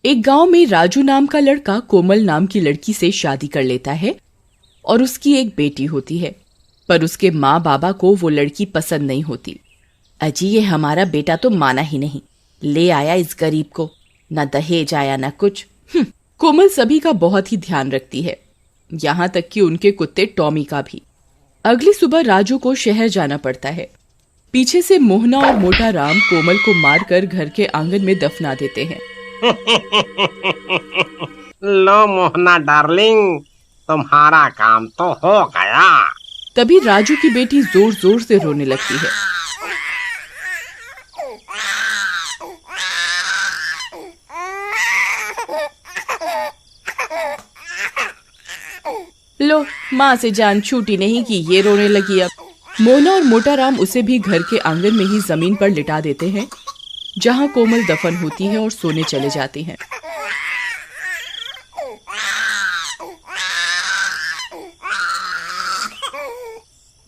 एक गांव में राजू नाम का लड़का कोमल नाम की लड़की से शादी कर लेता है और उसकी एक बेटी होती है। पर उसके माँ बाबा को वो लड़की पसंद नहीं होती। अजी ये हमारा बेटा तो माना ही नहीं, ले आया इस गरीब को, न दहेज आया न कुछ। कोमल सभी का बहुत ही ध्यान रखती है, यहाँ तक कि उनके कुत्ते टॉमी का भी। अगली सुबह राजू को शहर जाना पड़ता है। पीछे से मोहना और मोटा राम कोमल को मारकर घर के आंगन में दफना देते हैं। लो मोहना डार्लिंग, तुम्हारा काम तो हो गया। तभी राजू की बेटी जोर जोर से रोने लगती है। लो, माँ से जान छूटी नहीं कि ये रोने लगी। अब मोहना और मोटा राम उसे भी घर के आंगन में ही जमीन पर लिटा देते हैं, जहाँ कोमल दफन होती है और सोने चले जाते हैं।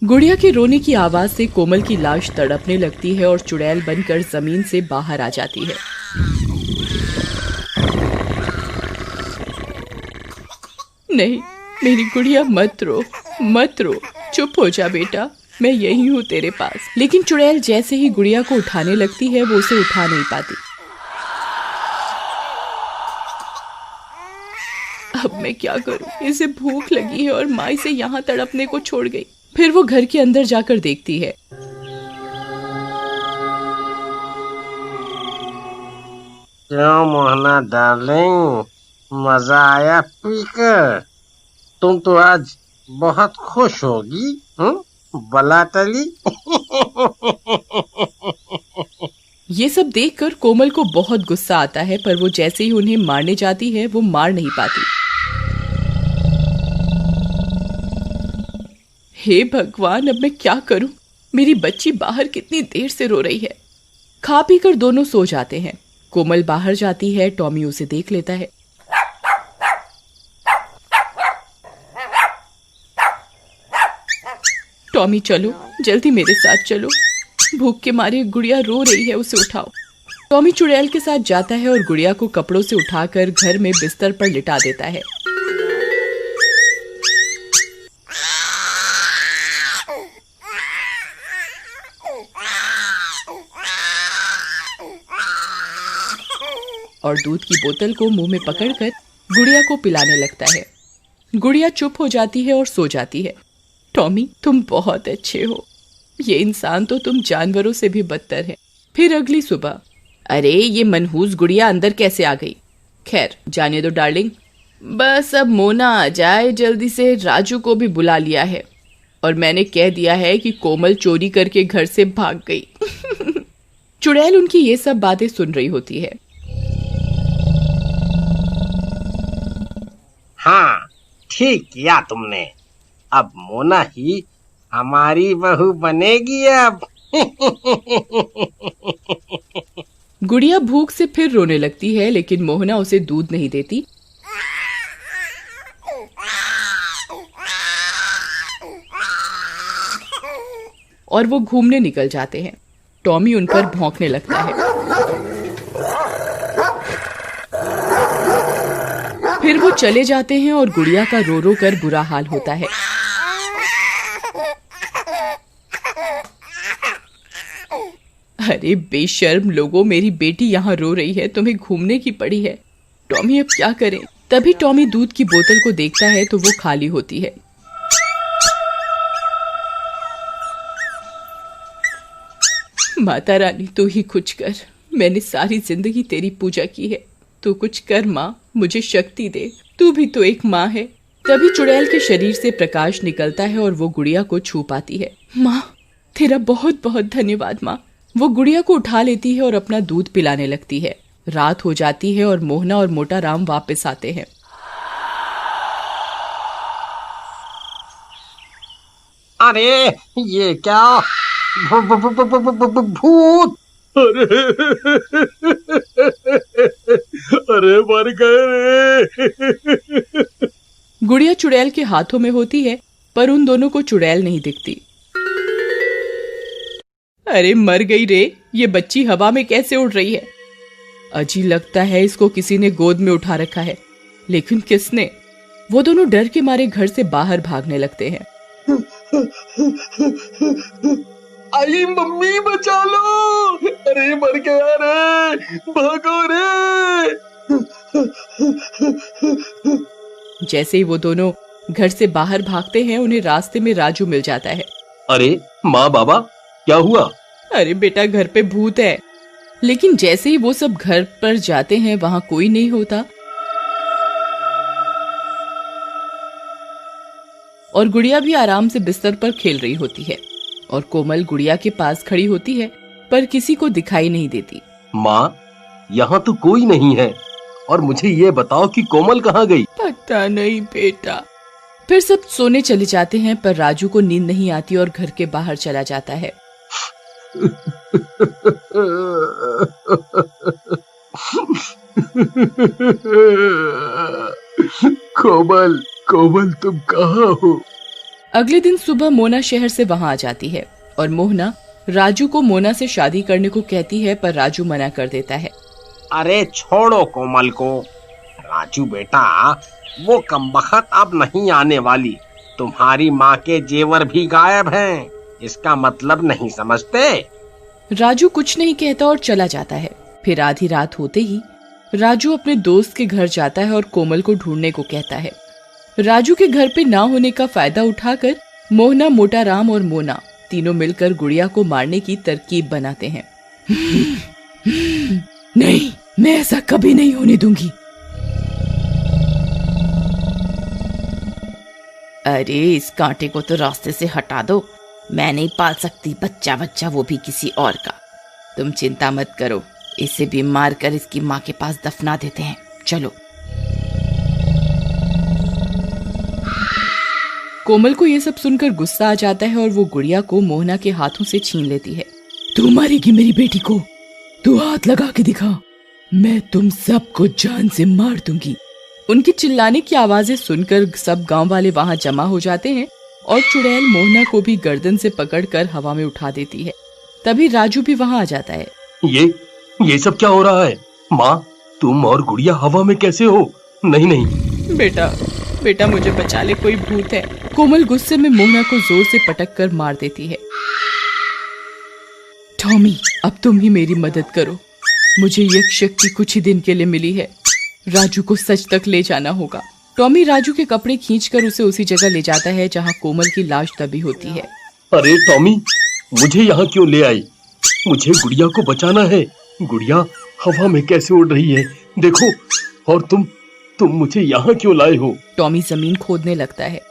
गुड़िया के रोने की आवाज से कोमल की लाश तड़पने लगती है और चुड़ैल बनकर जमीन से बाहर आ जाती है। नहीं, मेरी गुड़िया मत रो, मत रो, चुप हो जा बेटा, मैं यही हूँ तेरे पास। लेकिन चुड़ैल जैसे ही गुड़िया को उठाने लगती है वो उसे उठा नहीं पाती। अब मैं क्या करूँ, इसे भूख लगी है और माँ इसे यहाँ तड़पने को छोड़ गई। फिर वो घर के अंदर जाकर देखती है। क्यों मोहना डार्लिंग, मजा आया पीकर? तुम तो आज बहुत खुश होगी, बला टली। ये सब देखकर कोमल को बहुत गुस्सा आता है, पर वो जैसे ही उन्हें मारने जाती है वो मार नहीं पाती। हे भगवान, अब मैं क्या करूं? मेरी बच्ची बाहर कितनी देर से रो रही है। खा पी कर दोनों सो जाते हैं। कोमल बाहर जाती है, टॉमी उसे देख लेता है। टॉमी चलो, जल्दी मेरे साथ चलो, भूख के मारे गुड़िया रो रही है, उसे उठाओ। टॉमी चुड़ैल के साथ जाता है और गुड़िया को कपड़ों से उठाकर घर में बिस्तर पर लिटा देता है। और दूध की बोतल को मुंह में पकड़कर गुड़िया को पिलाने लगता है। गुड़िया चुप हो जाती है और सो जाती है। टॉमी, तुम बहुत अच्छे हो, ये इंसान तो तुम जानवरों से भी बदतर है। फिर अगली सुबह, अरे ये मनहूस गुड़िया अंदर कैसे आ गई? खैर जाने दो डार्लिंग, बस अब मोना आ जाए जल्दी से। राजू को भी बुला लिया है और मैंने कह दिया है कि कोमल चोरी करके घर से भाग गई। चुड़ैल उनकी ये सब बातें सुन रही होती है। हाँ, ठीक किया तुमने, अब मोना ही हमारी बहू बनेगी अब। गुड़िया भूख से फिर रोने लगती है, लेकिन मोहना उसे दूध नहीं देती। और वो घूमने निकल जाते हैं। टॉमी उन पर भौंकने लगता है। फिर वो चले जाते हैं और गुड़िया का रो रो कर बुरा हाल होता है। अरे बेशर्म लोगों, मेरी बेटी यहाँ रो रही है, तुम्हें घूमने की पड़ी है। टॉमी अब क्या करें? तभी टॉमी दूध की बोतल को देखता है तो वो खाली होती है। माता रानी तू ही कुछ कर, मैंने सारी जिंदगी तेरी पूजा की है, तू कुछ कर माँ, मुझे शक्ति दे, तू भी तो एक माँ है। तभी चुड़ैल के शरीर से प्रकाश निकलता है और वो गुड़िया को छू पाती है। माँ, तेरा बहुत बहुत धन्यवाद माँ। वो गुड़िया को उठा लेती है और अपना दूध पिलाने लगती है। रात हो जाती है और मोहना और मोटा राम वापस आते हैं। अरे ये क्या? भूत! अरे मर गए रे। गुड़िया चुड़ैल के हाथों में होती है, पर उन दोनों को चुड़ैल नहीं दिखती। अरे मर गई रे, ये बच्ची हवा में कैसे उड़ रही है? अजी लगता है इसको किसी ने गोद में उठा रखा है, लेकिन किसने? वो दोनों डर के मारे घर से बाहर भागने लगते हैं। आई मम्मी बचा लो, अरे मर गया रे, भागो रे। जैसे ही वो दोनों घर से बाहर भागते हैं, उन्हें रास्ते में राजू मिल जाता है। अरे माँ बाबा क्या हुआ? अरे बेटा घर पे भूत है। लेकिन जैसे ही वो सब घर पर जाते हैं, वहां कोई नहीं होता और गुड़िया भी आराम से बिस्तर पर खेल रही होती है और कोमल गुड़िया के पास खड़ी होती है पर किसी को दिखाई नहीं देती। माँ यहाँ तो कोई नहीं है और मुझे ये बताओ कि कोमल कहाँ गई? पता नहीं बेटा। फिर सब सोने चले जाते हैं पर राजू को नींद नहीं आती और घर के बाहर चला जाता है। कोमल, कोमल तुम कहाँ हो? अगले दिन सुबह मोना शहर से वहां आ जाती है और मोहना राजू को मोना से शादी करने को कहती है पर राजू मना कर देता है। अरे छोड़ो कोमल को। राजू बेटा, वो कमबख्त अब नहीं आने वाली। तुम्हारी माँ के जेवर भी गायब हैं। इसका मतलब नहीं समझते? राजू कुछ नहीं कहता और चला जाता है। फिर आधी रात होते ही राजू अपने दोस्त के घर जाता है और कोमल को ढूंढने को कहता है। राजू के घर पे ना होने का फायदा उठाकर मोहना, मोटा राम और मोना तीनों मिलकर गुड़िया को मारने की तरकीब बनाते हैं। नहीं, मैं ऐसा कभी नहीं होने दूंगी। अरे इस कांटे को तो रास्ते से हटा दो। मैं नहीं पाल सकती बच्चा, वो भी किसी और का। तुम चिंता मत करो, इसे भी मार कर इसकी माँ के पास दफना देते हैं। चलो। कोमल को ये सब सुनकर गुस्सा आ जाता है और वो गुड़िया को मोहना के हाथों से छीन लेती है। तू मारेगी मेरी बेटी को? तू हाथ लगा के दिखा, मैं तुम सबको जान से मार दूंगी। उनकी चिल्लाने की आवाजें सुनकर सब गांव वाले वहां जमा हो जाते हैं और चुड़ैल मोहना को भी गर्दन से पकड़कर हवा में उठा देती है। तभी राजू भी वहां आ जाता है। ये सब क्या हो रहा है? माँ, तुम और गुड़िया हवा में कैसे हो? नहीं नहीं बेटा मुझे बचा ले, कोई भूत है। कोमल गुस्से में मोहना को जोर से पटक कर मार देती है। टॉमी, अब तुम ही मेरी मदद करो। मुझे यक्ष शक्ति कुछ ही दिन के लिए मिली है। राजू को सच तक ले जाना होगा। टॉमी राजू के कपड़े खींचकर उसे उसी जगह ले जाता है जहां कोमल की लाश दबी होती है। अरे टॉमी, मुझे यहाँ क्यों ले आई? मुझे गुड़िया को बचाना है। गुड़िया हवा में कैसे उड़ रही है देखो। और तुम मुझे यहाँ क्यों लाए हो? टॉमी जमीन खोदने लगता है।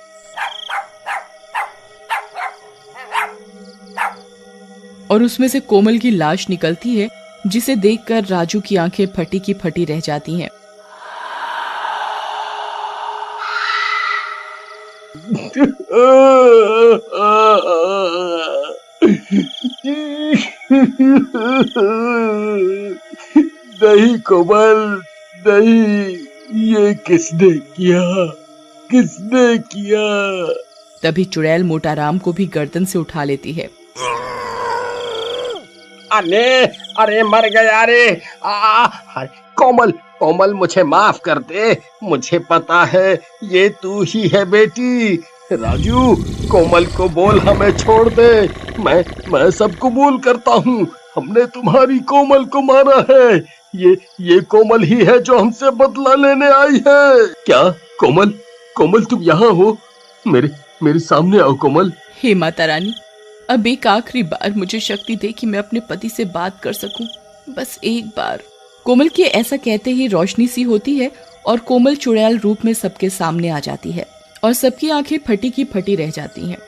और उसमें से कोमल की लाश निकलती है, जिसे देखकर राजू की आंखें फटी की फटी रह जाती हैं। नहीं कोमल, नहीं, ये किसने किया? तभी चुड़ैल मोटा राम को भी गर्दन से उठा लेती है। अरे मर गया रे। कोमल मुझे माफ कर दे। मुझे पता है ये तू ही है बेटी। राजू, कोमल को बोल हमें छोड़ दे। मैं सब कबूल करता हूँ। हमने तुम्हारी कोमल को मारा है। ये कोमल ही है जो हमसे बदला लेने आई है। क्या कोमल तुम यहाँ हो? मेरे सामने आओ कोमल। हे माता रानी, अब एक आखिरी बार मुझे शक्ति दे कि मैं अपने पति से बात कर सकूं, बस एक बार। कोमल के ऐसा कहते ही रोशनी सी होती है और कोमल चुड़ैल रूप में सबके सामने आ जाती है और सबकी आंखें फटी की फटी रह जाती हैं।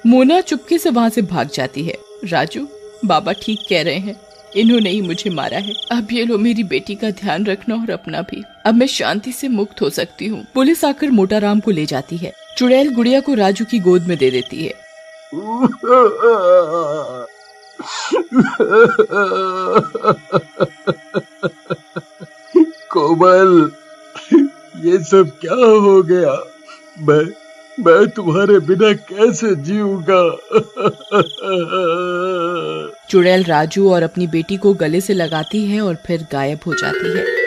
मोना चुपके से वहां से भाग जाती है। राजू, बाबा ठीक कह रहे हैं, इन्होंने ही मुझे मारा है। अब ये लो, मेरी बेटी का ध्यान रखना और अपना भी। अब मैं शांति से मुक्त हो सकती हूँ। पुलिस आकर मोटा राम को ले जाती है। चुड़ैल गुड़िया को राजू की गोद में दे देती है। कोमल, ये सब क्या हो गया? मैं तुम्हारे बिना कैसे जीऊंगा। चुड़ैल राजू और अपनी बेटी को गले से लगाती है और फिर गायब हो जाती है।